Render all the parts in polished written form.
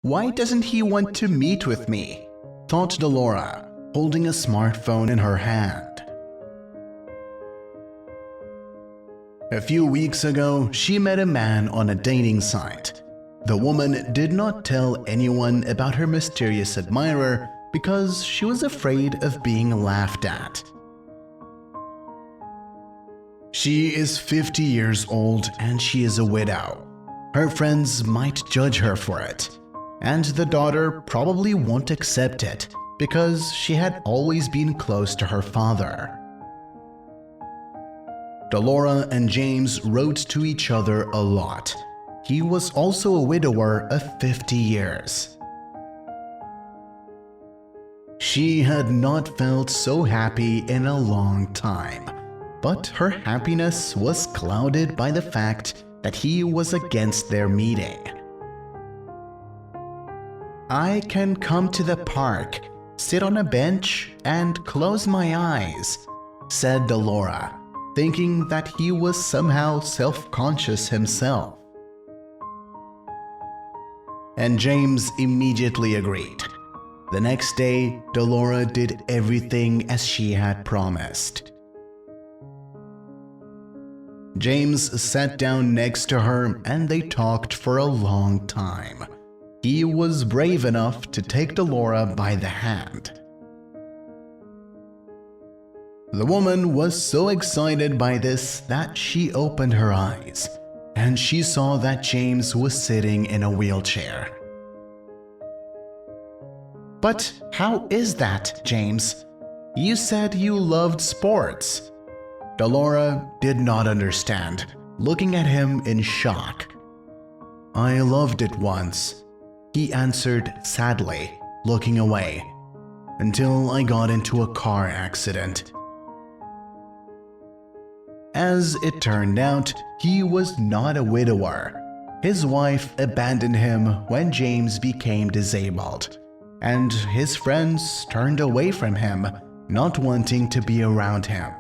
Why doesn't he want to meet with me? Thought Delora, holding a smartphone in her hand. A few weeks ago, she met a man on a dating site. The woman did not tell anyone about her mysterious admirer because she was afraid of being laughed at. She is 50 years old and she is a widow. Her friends might judge her for it, and the daughter probably won't accept it because she had always been close to her father. Delora and James wrote to each other a lot. He was also a widower of 50 years. She had not felt so happy in a long time, but her happiness was clouded by the fact that he was against their meeting. I can come to the park, sit on a bench, and close my eyes, said Delora, thinking that he was somehow self-conscious himself. And James immediately agreed. The next day, Delora did everything as she had promised. James sat down next to her and they talked for a long time. He was brave enough to take Delora by the hand. The woman was so excited by this that she opened her eyes, and she saw that James was sitting in a wheelchair. But how is that, James? You said you loved sports. Delora did not understand, looking at him in shock. I loved it once, he answered sadly, looking away, until I got into a car accident. As it turned out, he was not a widower. His wife abandoned him when James became disabled, and his friends turned away from him, not wanting to be around him.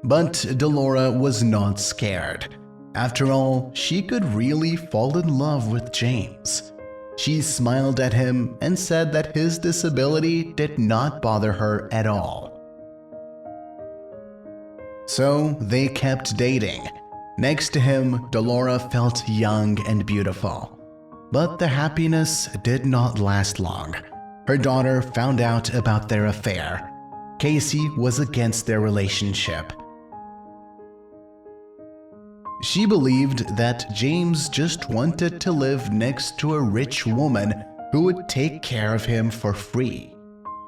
But Delora was not scared. After all, she could really fall in love with James. She smiled at him and said that his disability did not bother her at all. So they kept dating. Next to him, Delora felt young and beautiful. But the happiness did not last long. Her daughter found out about their affair. Casey was against their relationship. She believed that James just wanted to live next to a rich woman who would take care of him for free.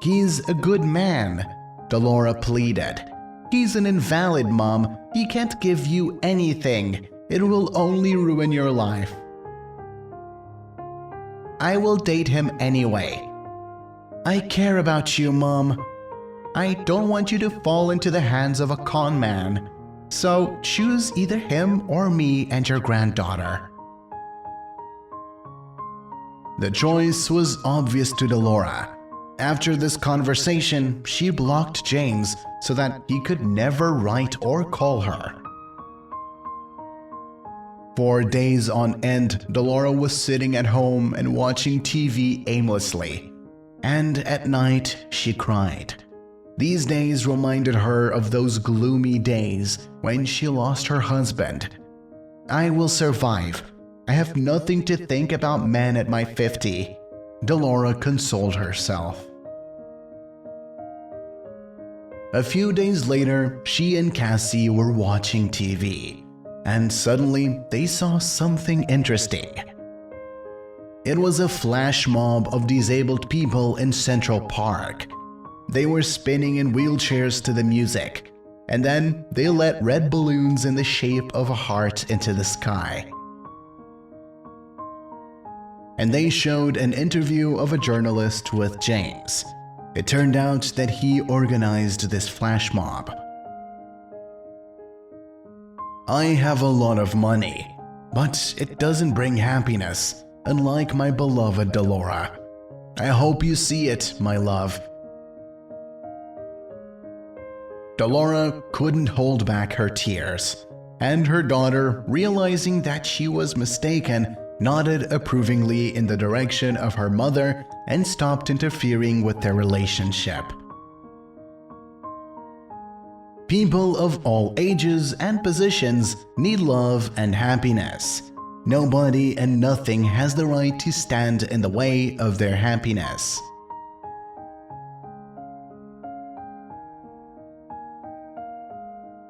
He's a good man, Delora pleaded. He's an invalid, Mom. He can't give you anything. It will only ruin your life. I will date him anyway. I care about you, Mom. I don't want you to fall into the hands of a con man. So choose either him or me and your granddaughter. The choice was obvious to Delora. After this conversation, she blocked James so that he could never write or call her. For days on end, Delora was sitting at home and watching TV aimlessly. And at night, she cried. These days reminded her of those gloomy days when she lost her husband. I will survive. I have nothing to think about men at my 50, Delora consoled herself. A few days later, she and Cassie were watching TV, and suddenly they saw something interesting. It was a flash mob of disabled people in Central Park. They were spinning in wheelchairs to the music, and then they let red balloons in the shape of a heart into the sky. And they showed an interview of a journalist with James. It turned out that he organized this flash mob. I have a lot of money, but it doesn't bring happiness, unlike my beloved Delora. I hope you see it, my love. Delora couldn't hold back her tears, and her daughter, realizing that she was mistaken, nodded approvingly in the direction of her mother and stopped interfering with their relationship. People of all ages and positions need love and happiness. Nobody and nothing has the right to stand in the way of their happiness.